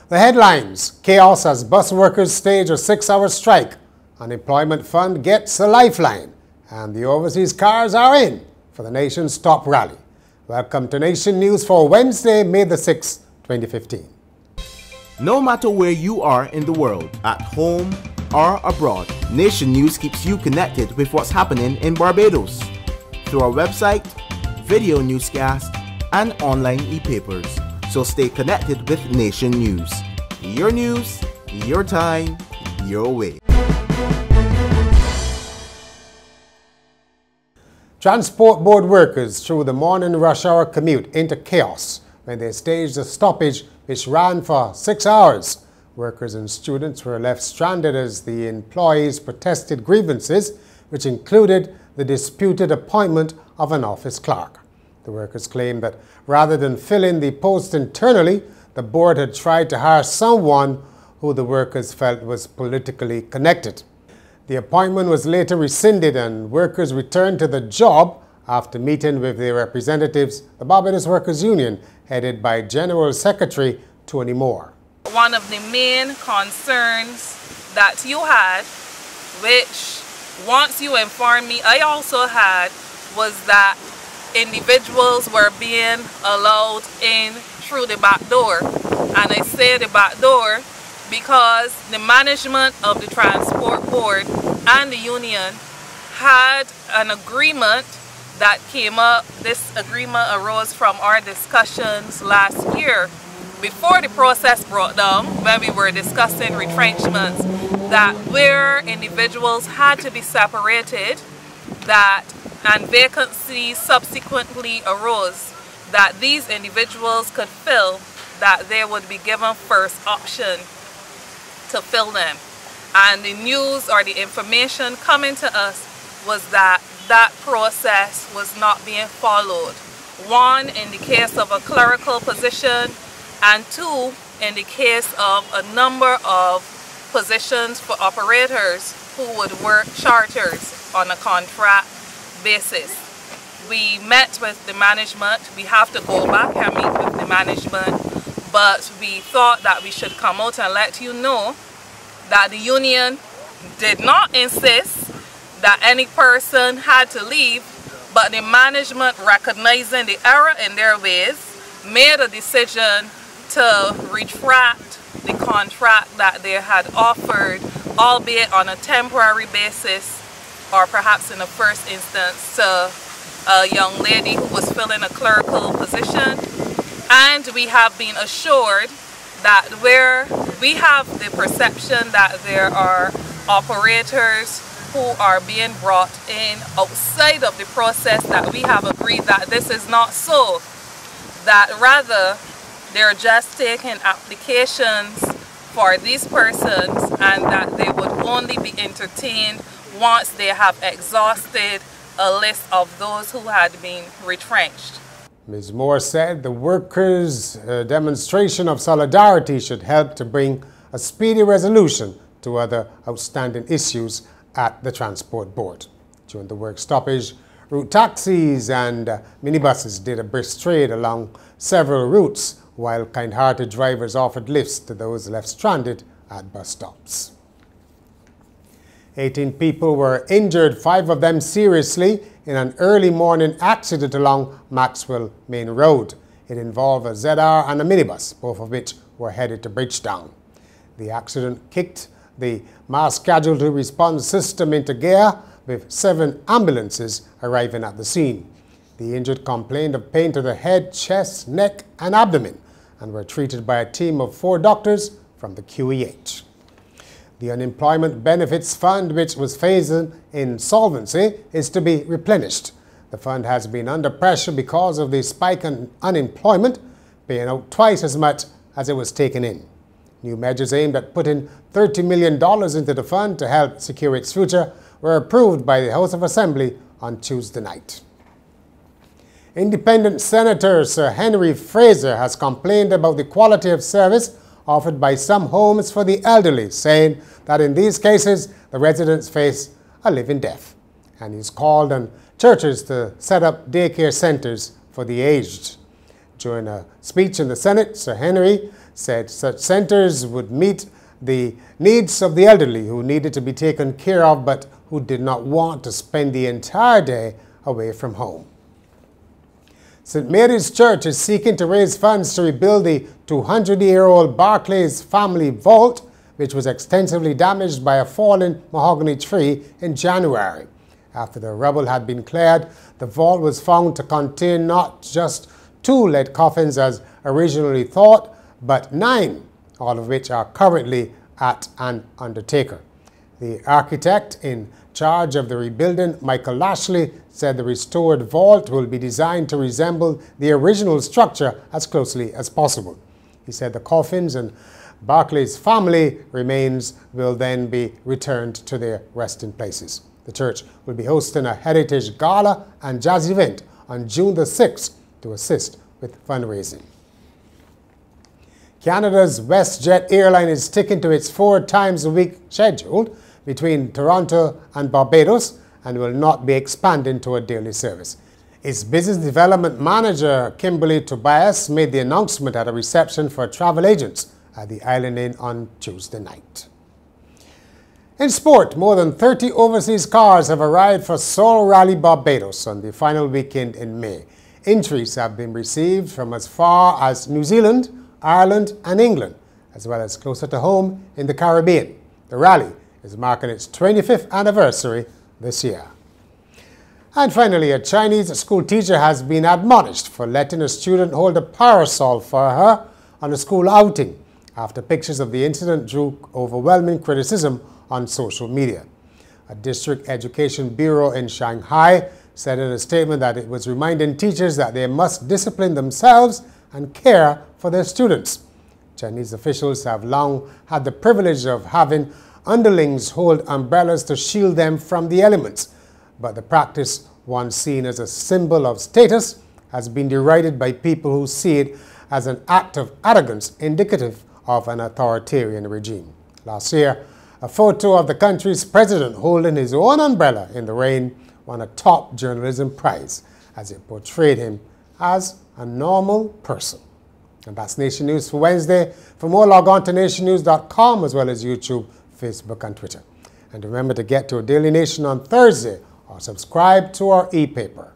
The headlines: chaos as bus workers stage a 6-hour strike. Unemployment fund gets a lifeline. And the overseas cars are in for the nation's top rally. Welcome to Nation News for Wednesday, May the 6th, 2015. No matter where you are in the world, at home or abroad, Nation News keeps you connected with what's happening in Barbados through our website, video newscast, and online e-papers. So stay connected with Nation News. News, your time, your way. Transport board workers threw the morning rush hour commute into chaos when they staged a stoppage which ran for 6 hours. Workers and students were left stranded as the employees protested grievances, which included the disputed appointment of an office clerk. The workers claimed that rather than fill in the post internally, the board had tried to hire someone who the workers felt was politically connected. The appointment was later rescinded and workers returned to the job after meeting with their representatives, the Barbados Workers Union, headed by General Secretary Tony Moore. One of the main concerns that you had, which once you informed me I also had, was that individuals were being allowed in through the back door. And I say the back door because the management of the transport board and the union had an agreement that came up. This agreement arose from our discussions last year before the process broke down, when we were discussing retrenchments, that where individuals had to be separated, and vacancies subsequently arose that these individuals could fill, that they would be given first option to fill them. And the news or the information coming to us was that that process was not being followed. One, in the case of a clerical position, and two, in the case of a number of positions for operators who would work charters on a contract basis. We met with the management. We have to go back and meet with the management, but we thought that we should come out and let you know that the union did not insist that any person had to leave, but the management, recognizing the error in their ways, made a decision to retract the contract that they had offered, albeit on a temporary basis, or perhaps in the first instance to a young lady who was filling a clerical position. And we have been assured that where we have the perception that there are operators who are being brought in outside of the process, that we have agreed that this is not so, that rather they're just taking applications for these persons and that they would only be entertained once they have exhausted a list of those who had been retrenched. Ms. Moore said the workers' demonstration of solidarity should help to bring a speedy resolution to other outstanding issues at the Transport Board. During the work stoppage, route taxis and minibuses did a brisk trade along several routes, while kind-hearted drivers offered lifts to those left stranded at bus stops. 18 people were injured, 5 of them seriously, in an early morning accident along Maxwell Main Road. It involved a ZR and a minibus, both of which were headed to Bridgetown. The accident kicked the mass casualty response system into gear, with 7 ambulances arriving at the scene. The injured complained of pain to the head, chest, neck, and abdomen, and were treated by a team of 4 doctors from the QEH. The Unemployment Benefits Fund, which was facing insolvency, is to be replenished. The fund has been under pressure because of the spike in unemployment, paying out twice as much as it was taken in. New measures aimed at putting $30 million into the fund to help secure its future were approved by the House of Assembly on Tuesday night. Independent Senator Sir Henry Fraser has complained about the quality of service offered by some homes for the elderly, saying that in these cases the residents face a living death. And he's called on churches to set up daycare centers for the aged. During a speech in the Senate, Sir Henry said such centers would meet the needs of the elderly who needed to be taken care of but who did not want to spend the entire day away from home. St. Mary's Church is seeking to raise funds to rebuild the 200-year-old Barclays family vault, which was extensively damaged by a fallen mahogany tree in January. After the rubble had been cleared, the vault was found to contain not just 2 lead coffins as originally thought, but 9, all of which are currently at an undertaker. The architect in charge of the rebuilding, Michael Lashley, said the restored vault will be designed to resemble the original structure as closely as possible. He said the coffins and Barclay's family remains will then be returned to their resting places. The church will be hosting a heritage gala and jazz event on June the 6th to assist with fundraising. Canada's WestJet airline is sticking to its 4 times a week schedule between Toronto and Barbados and will not be expanding to a daily service. Its business development manager, Kimberly Tobias, made the announcement at a reception for travel agents at the Island Inn on Tuesday night. In sport, more than 30 overseas cars have arrived for Soul Rally Barbados on the final weekend in May. Entries have been received from as far as New Zealand, Ireland and England, as well as closer to home in the Caribbean. The rally is marking its 25th anniversary this year. And finally, a Chinese school teacher has been admonished for letting a student hold a parasol for her on a school outing after pictures of the incident drew overwhelming criticism on social media. A district education bureau in Shanghai said in a statement that it was reminding teachers that they must discipline themselves and care for their students. Chinese officials have long had the privilege of having underlings hold umbrellas to shield them from the elements, but the practice, once seen as a symbol of status, has been derided by people who see it as an act of arrogance indicative of an authoritarian regime. Last year, a photo of the country's president holding his own umbrella in the rain won a top journalism prize as it portrayed him as a normal person. And that's Nation News for Wednesday. For more, log on to nationnews.com as well as YouTube, Facebook and Twitter. And remember to get to a Daily Nation on Thursday or subscribe to our e-paper.